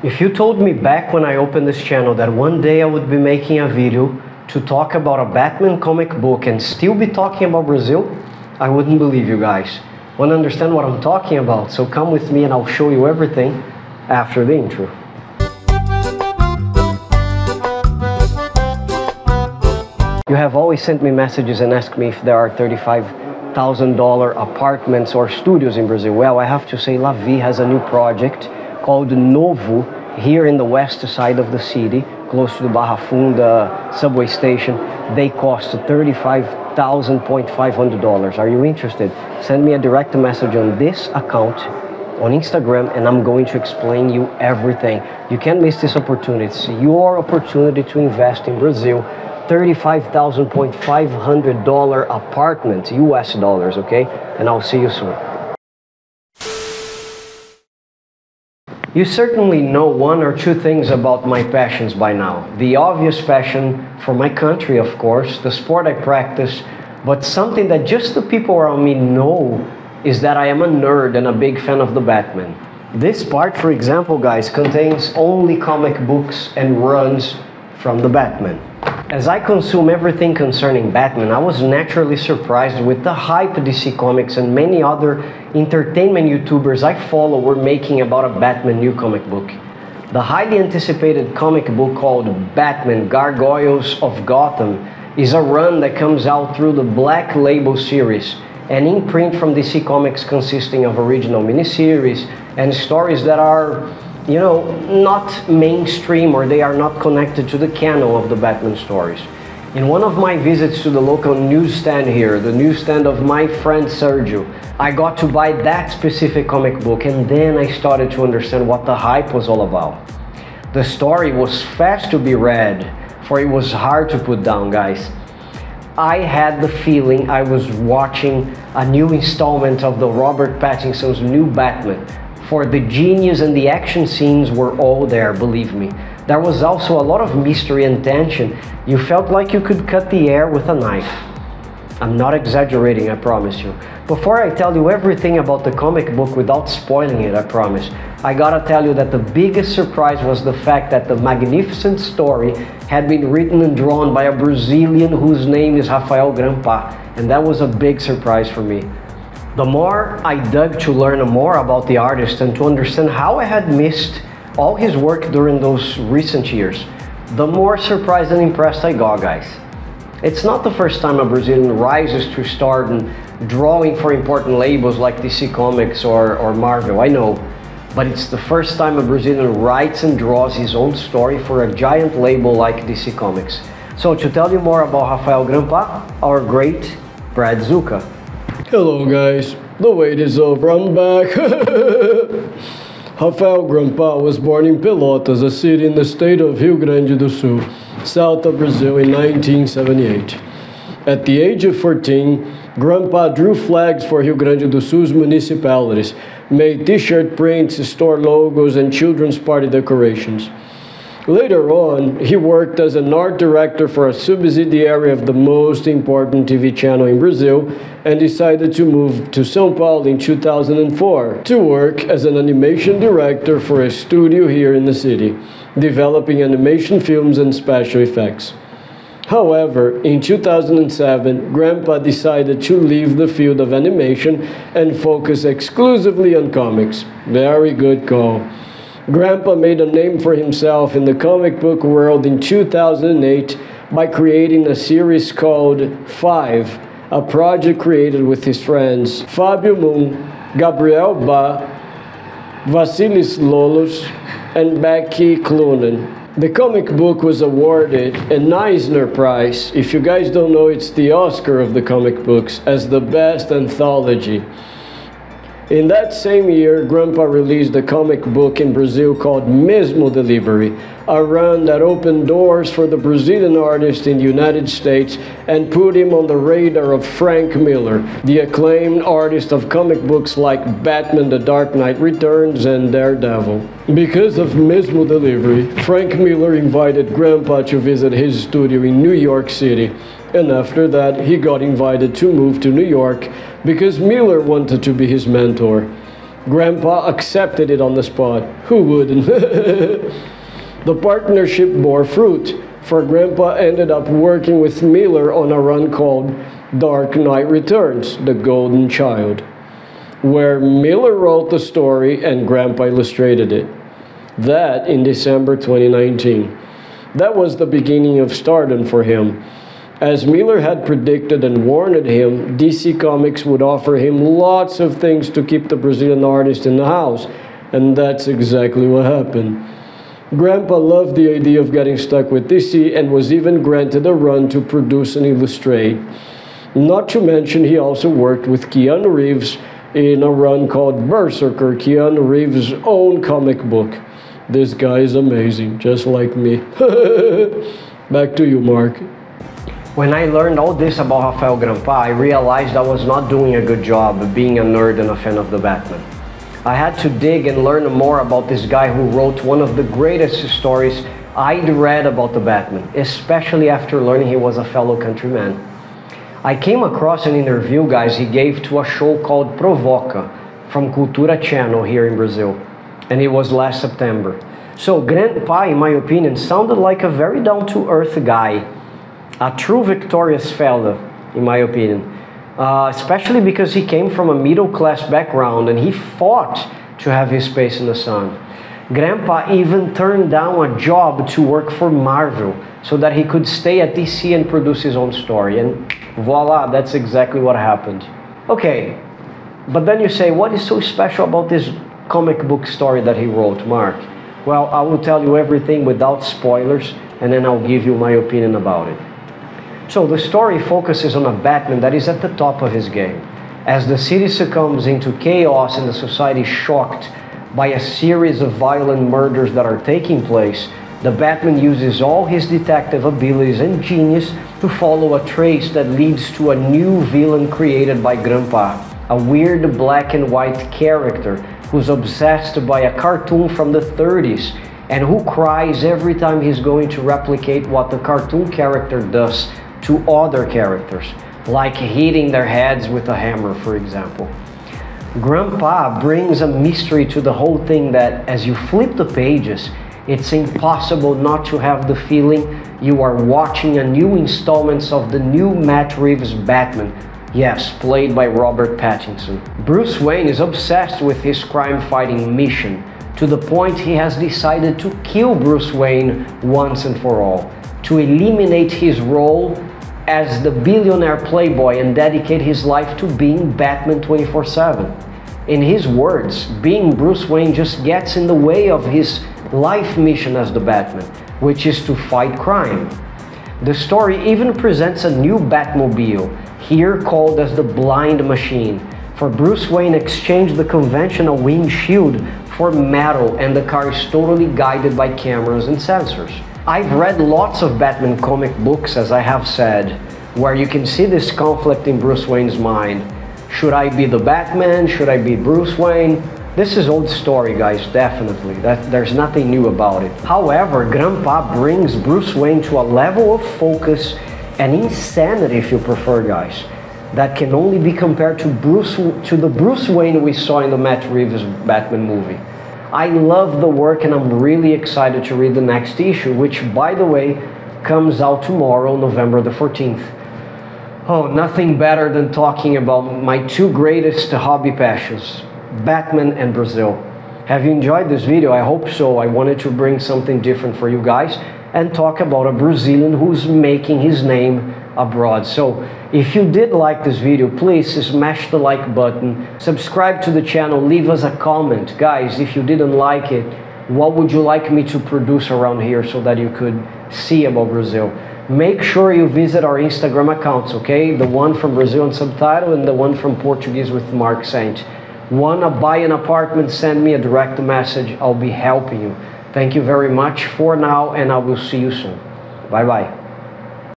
If you told me back when I opened this channel that one day I would be making a video to talk about a Batman comic book and still be talking about Brazil, I wouldn't believe you guys. Want to understand what I'm talking about? So come with me and I'll show you everything after the intro. You have always sent me messages and asked me if there are $35,000 apartments or studios in Brazil. Well, I have to say Lavi has a new project called Novo here in the west side of the city, close to the Barra Funda subway station. They cost $35,500. Are you interested? Send me a direct message on this account on Instagram and I'm going to explain you everything. You can't miss this opportunity. It's your opportunity to invest in Brazil. $35,500 apartment, US dollars, okay? And I'll see you soon. You certainly know one or two things about my passions by now. The obvious passion for my country, of course, the sport I practice, but something that just the people around me know is that I am a nerd and a big fan of the Batman. This part, for example, guys, contains only comic books and runs from the Batman. As I consume everything concerning Batman, I was naturally surprised with the hype DC Comics and many other entertainment YouTubers I follow were making about a Batman new comic book. The highly anticipated comic book called Batman Gargoyles of Gotham is a run that comes out through the Black Label series, an imprint from DC Comics consisting of original miniseries and stories that are, you know, not mainstream or they are not connected to the canon of the Batman stories. In one of my visits to the local newsstand here, the newsstand of my friend Sergio, I got to buy that specific comic book and then I started to understand what the hype was all about. The story was fast to be read, for it was hard to put down, guys. I had the feeling I was watching a new installment of the Robert Pattinson's new Batman. For the genius and the action scenes were all there, believe me. There was also a lot of mystery and tension. You felt like you could cut the air with a knife. I'm not exaggerating, I promise you. Before I tell you everything about the comic book without spoiling it, I promise, I gotta tell you that the biggest surprise was the fact that the magnificent story had been written and drawn by a Brazilian whose name is Rafael Grampá, and that was a big surprise for me. The more I dug to learn more about the artist and to understand how I had missed all his work during those recent years, the more surprised and impressed I got, guys. It's not the first time a Brazilian rises to stardom drawing for important labels like DC Comics or Marvel, I know. But it's the first time a Brazilian writes and draws his own story for a giant label like DC Comics. So to tell you more about Rafael Grampá, our great Brad Zuka. Hello guys, the wait is over, I'm back. Rafael Grampá was born in Pelotas, a city in the state of Rio Grande do Sul, south of Brazil in 1978. At the age of 14, Grampá drew flags for Rio Grande do Sul's municipalities, made t-shirt prints, store logos, and children's party decorations. Later on, he worked as an art director for a subsidiary of the most important TV channel in Brazil and decided to move to São Paulo in 2004 to work as an animation director for a studio here in the city, developing animation films and special effects. However, in 2007, Grampá decided to leave the field of animation and focus exclusively on comics. Very good call. Grampá made a name for himself in the comic book world in 2008 by creating a series called 5, a project created with his friends Fábio Moon, Gabriel Bá, Vasilis Lolos, and Becky Clunan. The comic book was awarded an Eisner Prize, if you guys don't know, it's the Oscar of the comic books, as the best anthology. In that same year, Grampá released a comic book in Brazil called Mesmo Delivery, a run that opened doors for the Brazilian artist in the United States and put him on the radar of Frank Miller, the acclaimed artist of comic books like Batman The Dark Knight Returns and Daredevil. Because of Mesmo Delivery, Frank Miller invited Grampá to visit his studio in New York City, and after that he got invited to move to New York because Miller wanted to be his mentor. Grandpa accepted it on the spot. Who wouldn't? The partnership bore fruit, for Grandpa ended up working with Miller on a run called Dark Knight Returns, The Golden Child, where Miller wrote the story and Grandpa illustrated it. That in December 2019. That was the beginning of stardom for him. As Miller had predicted and warned him, DC Comics would offer him lots of things to keep the Brazilian artist in the house, and that's exactly what happened. Grandpa loved the idea of getting stuck with DC and was even granted a run to produce and illustrate. Not to mention, he also worked with Keanu Reeves in a run called Berserker, Keanu Reeves' own comic book. This guy is amazing, just like me. Back to you, Mark. When I learned all this about Rafael Grampá, I realized I was not doing a good job of being a nerd and a fan of the Batman. I had to dig and learn more about this guy who wrote one of the greatest stories I'd read about the Batman, especially after learning he was a fellow countryman. I came across an interview, guys, he gave to a show called Provoca from Cultura Channel here in Brazil, and it was last September. So Grampá, in my opinion, sounded like a very down-to-earth guy, a true victorious fella, in my opinion. Especially because he came from a middle-class background and he fought to have his space in the sun. Grampá even turned down a job to work for Marvel so that he could stay at DC and produce his own story. And voila, that's exactly what happened. Okay, but then you say, what is so special about this comic book story that he wrote, Mark? Well, I will tell you everything without spoilers, and then I'll give you my opinion about it. So the story focuses on a Batman that is at the top of his game. As the city succumbs into chaos and the society is shocked by a series of violent murders that are taking place, the Batman uses all his detective abilities and genius to follow a trace that leads to a new villain created by Grampá, a weird black and white character who's obsessed by a cartoon from the 30s and who cries every time he's going to replicate what the cartoon character does to other characters, like hitting their heads with a hammer, for example. Grampá brings a mystery to the whole thing that, as you flip the pages, it's impossible not to have the feeling you are watching a new installment of the new Matt Reeves Batman, yes, played by Robert Pattinson. Bruce Wayne is obsessed with his crime-fighting mission, to the point he has decided to kill Bruce Wayne once and for all, to eliminate his role as the billionaire playboy and dedicate his life to being Batman 24/7. In his words, being Bruce Wayne just gets in the way of his life mission as the Batman, which is to fight crime. The story even presents a new Batmobile, here called as the Blind Machine, for Bruce Wayne exchanged the conventional windshield for metal and the car is totally guided by cameras and sensors. I've read lots of Batman comic books, as I have said, where you can see this conflict in Bruce Wayne's mind. Should I be the Batman? Should I be Bruce Wayne? This is old story, guys, definitely. There's nothing new about it. However, Grampá brings Bruce Wayne to a level of focus and insanity, if you prefer, guys, that can only be compared to the Bruce Wayne we saw in the Matt Reeves Batman movie. I love the work and I'm really excited to read the next issue, which, by the way, comes out tomorrow, November the 14th. Oh, nothing better than talking about my two greatest hobby passions, Batman and Brazil. Have you enjoyed this video? I hope so. I wanted to bring something different for you guys and talk about a Brazilian who's making his name abroad. So if you did like this video, please smash the like button, subscribe to the channel, leave us a comment. Guys, if you didn't like it, what would you like me to produce around here so that you could see about Brazil? Make sure you visit our Instagram accounts, okay? The one from Brazil and Subtitle and the one from Portuguese with Mark Saint. Wanna buy an apartment, send me a direct message. I'll be helping you. Thank you very much for now, and I will see you soon. Bye-bye.